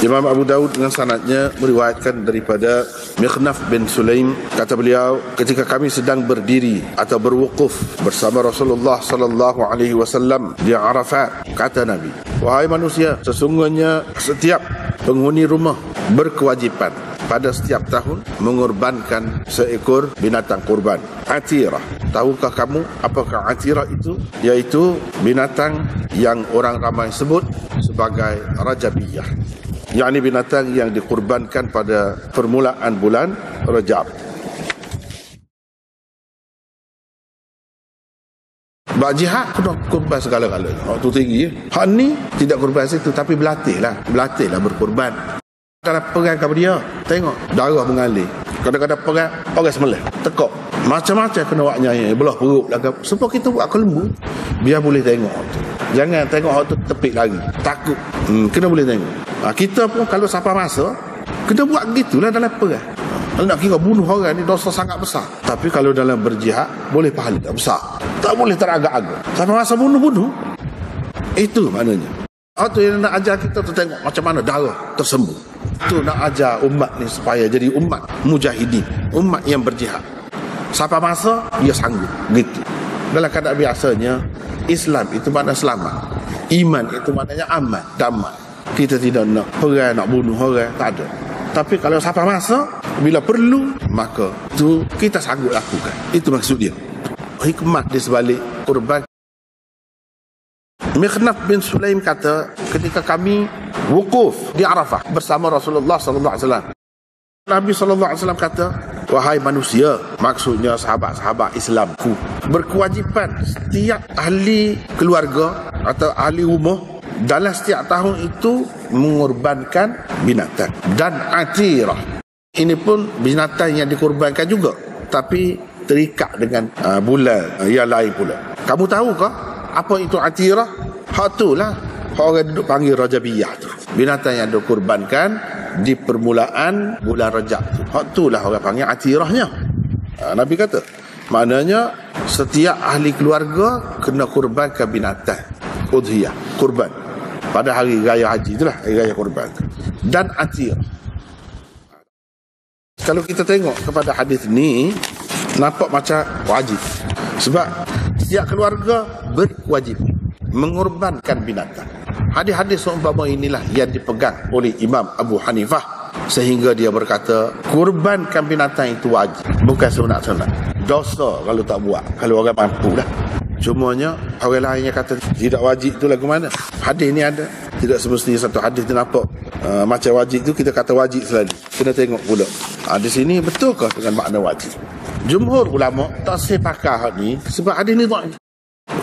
Imam Abu Daud dengan sanadnya meriwayatkan daripada Mikhnaf bin Sulaim, kata beliau, ketika kami sedang berdiri atau berwukuf bersama Rasulullah sallallahu alaihi wasallam di Arafat, kata Nabi, wahai manusia, sesungguhnya setiap penghuni rumah berkewajipan pada setiap tahun mengorbankan seekor binatang kurban. Atirah. Tahukah kamu apakah atirah itu? Yaitu binatang yang orang ramai sebut sebagai Rajabiyah. Yakni binatang yang dikurbankan pada permulaan bulan Rajab. Bak jihad kena kurban segala-galanya. Hak tu tinggi. Hak ni tidak kurban situ tapi berlatihlah berkurban. Dalam perang kepada dia, tengok darah mengalir. Kadang-kadang perang orang sembelih, tekok. Macam-macam kena buat nyai, belah perut belakang. Sebab kita buat kelembu, biar boleh tengok tu. Jangan tengok hak tu tepik lagi. Takut. Kena boleh tengok. Kita pun kalau siapa masa, kena buat gitulah dalam perang. Kalau nak kira bunuh orang ni dosa sangat besar. Tapi kalau dalam berjihad, boleh pahala tak besar. Tak boleh teragak-agak. Siapa masa bunuh-bunuh, itu maknanya. Itu yang nak ajar kita tu, tengok macam mana darah tersembuh. Itu nak ajar umat ni supaya jadi umat mujahidin, umat yang berjihad. Siapa masa, dia sanggup. Gitu. Dalam keadaan biasanya, Islam itu makna selamat. Iman itu maknanya aman, damai. Kita tidak nak perang, nak bunuh orang, tak ada. Tapi kalau siapa masa, bila perlu, maka itu kita sanggup lakukan. Itu maksud dia. Hikmah di sebalik kurban. Mikhnaf bin Sulaim kata, ketika kami wukuf di Arafah bersama Rasulullah sallallahu alaihi wasallam, Nabi sallallahu alaihi wasallam kata, wahai manusia, maksudnya sahabat-sahabat Islamku, berkewajipan setiap ahli keluarga atau ahli rumah dalam setiap tahun itu mengorbankan binatang dan atirah. Ini pun binatang yang dikorbankan juga, tapi terikat dengan bulan yang lain pula. Kamu tahukah apa itu atirah? Hak tu lah orang duduk panggil Rajabiyah tu. Binatang yang dikorbankan di permulaan bulan Rajab tu. Hak tu lah orang panggil atirahnya. Nabi kata, maknanya setiap ahli keluarga kena kurbankan binatang udhiyah, kurban pada hari raya haji itulah, hari raya kurban. Dan atirah. Kalau kita tengok kepada hadis ni, nampak macam wajib. Sebab setiap keluarga berkewajipan mengorbankan binatang. Hadis-hadis seumpama inilah yang dipegang oleh Imam Abu Hanifah, sehingga dia berkata kurbankan binatang itu wajib, bukan sunat-sunat. Dosa kalau tak buat, kalau orang mampu lah. Cumanya orang lain yang kata tidak wajib tu lagu mana? Hadis ni ada. Tidak semestinya satu hadis tu nampak macam wajib tu kita kata wajib selalu. Kena tengok pula. Di sini betulkah dengan makna wajib? Jumhur ulama tak sepakat hal ni sebab hadis ni tak.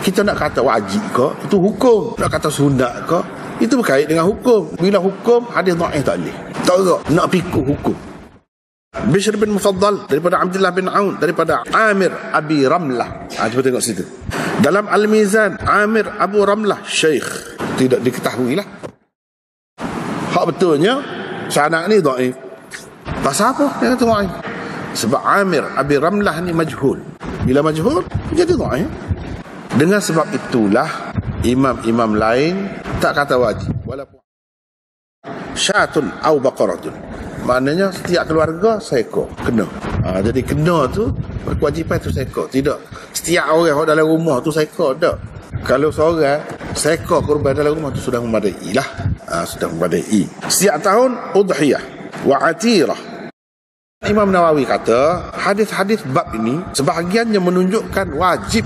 Kita nak kata wajib ke, itu hukum. Nak kata sunat ke, itu berkait dengan hukum. Bila hukum, hadis dhaif tak boleh. Tak gerak, nak pikul hukum. Bishr bin Mufaddal daripada Abdullah bin Aun daripada Amir Abi Ramlah. Cuba tengok situ. Dalam Al-Mizan, Amir Abu Ramlah Syekh. Tidak diketahui lah. Hak betulnya, sanad ni dhaif. Pasal apa? Dia kata dhaif. Sebab Amir Abi Ramlah ni majhul. Bila majhul, jadi dhaif. Dengan sebab itulah imam-imam lain tak kata wajib, walaupun syatun au baqaratun, maknanya setiap keluarga seekor kena. Jadi kena tu berkewajipan tu seekor. Tidak setiap orang dalam rumah tu seekor, tak. Kalau seorang seekor kurban dalam rumah tu sudah memadai lah. Sudah memadai. Setiap tahun udhiyah wa atirah. Imam Nawawi kata hadis-hadis bab ini sebahagiannya menunjukkan wajib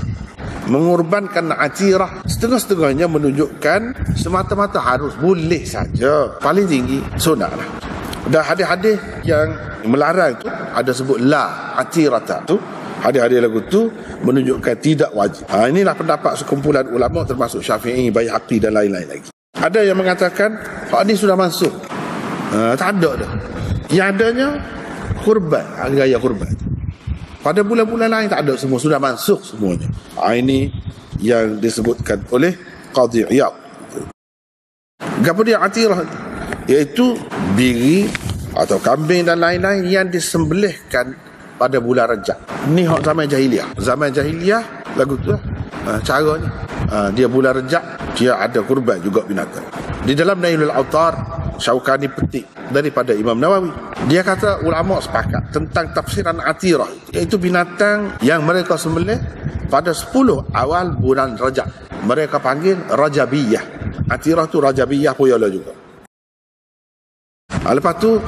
mengorbankan atirah, setengah-setengahnya menunjukkan semata-mata harus, boleh saja, paling tinggi sunat lah. Dan hadis-hadis yang melarang tu ada sebut la atirata tu, hadis-hadis lagu tu menunjukkan tidak wajib. Inilah pendapat sekumpulan ulama termasuk Syafi'i, Baihaqi dan lain-lain lagi. Ada yang mengatakan hadis sudah masuk, tak ada dah. Yang adanya kurban, hari raya kurban. Pada bulan-bulan lain tak ada, semua sudah masuk semuanya. Ini yang disebutkan oleh Qadhi Iyad. Kemudian atirah, iaitu biri atau kambing dan lain-lain yang disembelihkan pada bulan Rajab. Ni hak zaman jahiliah. Zaman jahiliah lagu tu lah. Caranya dia bulan Rajab dia ada kurban juga binatang. Di dalam Nailul Autar Syaukani petik daripada Imam Nawawi. Dia kata ulama sepakat tentang tafsiran atirah, iaitu binatang yang mereka sembelih pada 10 awal bulan Rajab. Mereka panggil Rajabiyah. Atirah tu Rajabiyah puyala juga. Lepas tu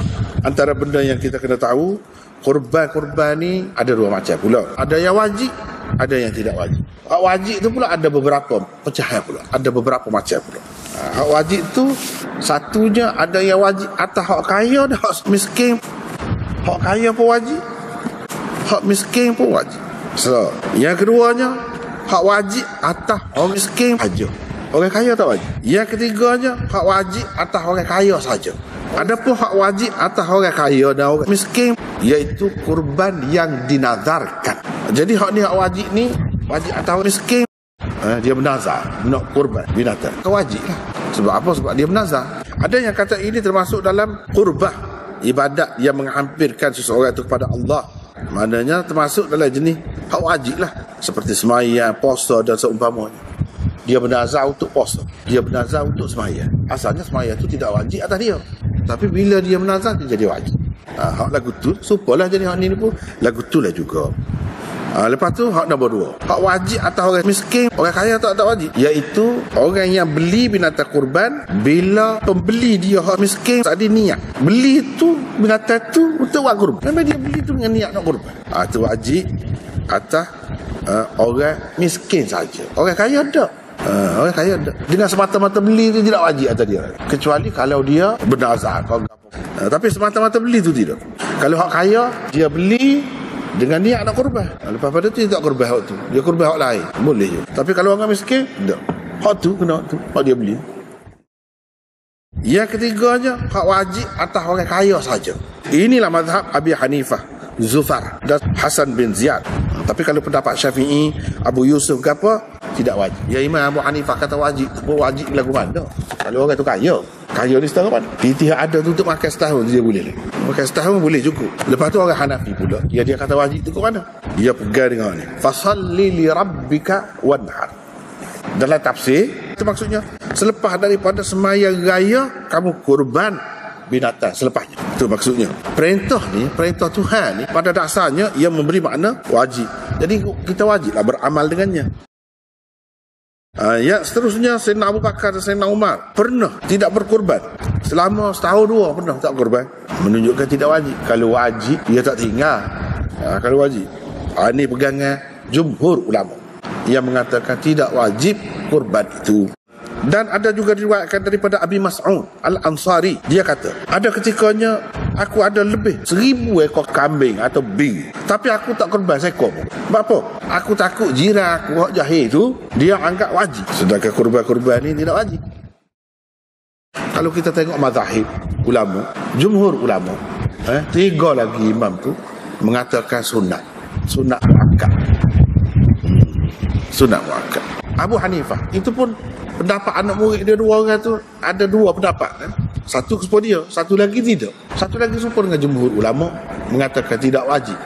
antara benda yang kita kena tahu, kurban ni ada 2 macam pula. Ada yang wajib, ada yang tidak wajib. Hak wajib tu pula ada beberapa pecahan pula. Ada beberapa macam pula. Hak wajib tu satunya ada yang wajib atas hak kaya dan hak miskin. Hak kaya pun wajib, hak miskin pun wajib. So, yang keduanya hak wajib atas orang miskin saja. Orang kaya tak wajib. Yang ketiganya hak wajib atas orang kaya saja. Adapun hak wajib atas orang kaya dan orang miskin, iaitu kurban yang dinazarkan. Jadi hak ni, hak wajib ni wajib atas orang miskin. Dia bernazar nak kurban binatang, wajib lah. Sebab apa? Sebab dia bernazar. Ada yang kata ini termasuk dalam qurbah, ibadat yang menghampirkan seseorang itu kepada Allah. Maknanya termasuk dalam jenis hak wajib lah, seperti sembahyang, puasa dan seumpamanya. Dia bernazar untuk puasa, dia bernazar untuk sembahyang. Asalnya sembahyang itu tidak wajib atas dia, tapi bila dia bernazar dia jadi wajib. Hak lagu tu supalah jadi hak ni pun lagu tu lah juga. Lepas tu hak nombor 2, hak wajib atas orang miskin. Orang kaya tak wajib, iaitu orang yang beli binatang kurban bila pembeli dia hak miskin tadi niat beli tu binatang tu untuk buat kurban. Memang dia beli tu dengan niat nak kurban. Itu wajib atas orang miskin saja. Orang kaya tak. Orang kaya tak. Dengan semata-mata beli tu tidak wajib atas dia, kecuali kalau dia bernazar. Tapi semata-mata beli tu tidak. Kalau hak kaya dia beli dengan niat nak kurban, lepas pada tu dia tak kurban hak tu, dia kurban hak lain, boleh je. Tapi kalau orang miskin, tak. Hak tu kena tu, hak dia beli. Yang ketiganya hak wajib atas orang kaya saja. Inilah mazhab Abi Hanifah, Zufar dan Hasan bin Ziyad. Tapi kalau pendapat Syafi'i, Abu Yusuf ke apa, tidak wajib. Ya Imam Abu Hanifah kata wajib. Wajib lagu mana? Kalau orang tu kaya ni setahun mana? Dia ada tu untuk makan setahun dia boleh. Makan setahun boleh cukup. Lepas tu orang Hanafi pula, dia kata wajib tu ke mana? Dia pegang dengan ni, fasalli li rabbika wanhar. Dalam tafsir itu maksudnya selepas daripada sembahyang raya kamu kurban binatang selepasnya. Itu maksudnya. Perintah ni, perintah Tuhan ni pada dasarnya ia memberi makna wajib. Jadi kita wajiblah beramal dengannya. Ya, seterusnya Sayyidina Abu Bakar dan Sayyidina Umar pernah tidak berkurban selama setahun 2 pernah tak kurban, menunjukkan tidak wajib. Kalau wajib dia tak tinggal. Kalau wajib, ini pegangan jumhur ulama yang mengatakan tidak wajib kurban itu. Dan ada juga diriwayatkan daripada Abi Mas'ud Al-Ansari, dia kata ada ketikanya aku ada lebih 1000 ekor kambing atau bing, tapi aku tak kurban seekor. Sebab apa? Aku takut jiran aku jahil tu dia anggap wajib, sedangkan kurban-kurban ni tidak wajib. Kalau kita tengok mazahib ulama, jumhur ulama, 3 lagi imam tu mengatakan sunat muakkad. Sunat muakkad. Abu Hanifah itu pun pendapat anak murid dia 2 orang tu ada 2 pendapat kan? Satu kepada dia, satu lagi tidak. Satu lagi serupa dengan jumhur ulama mengatakan tidak wajib.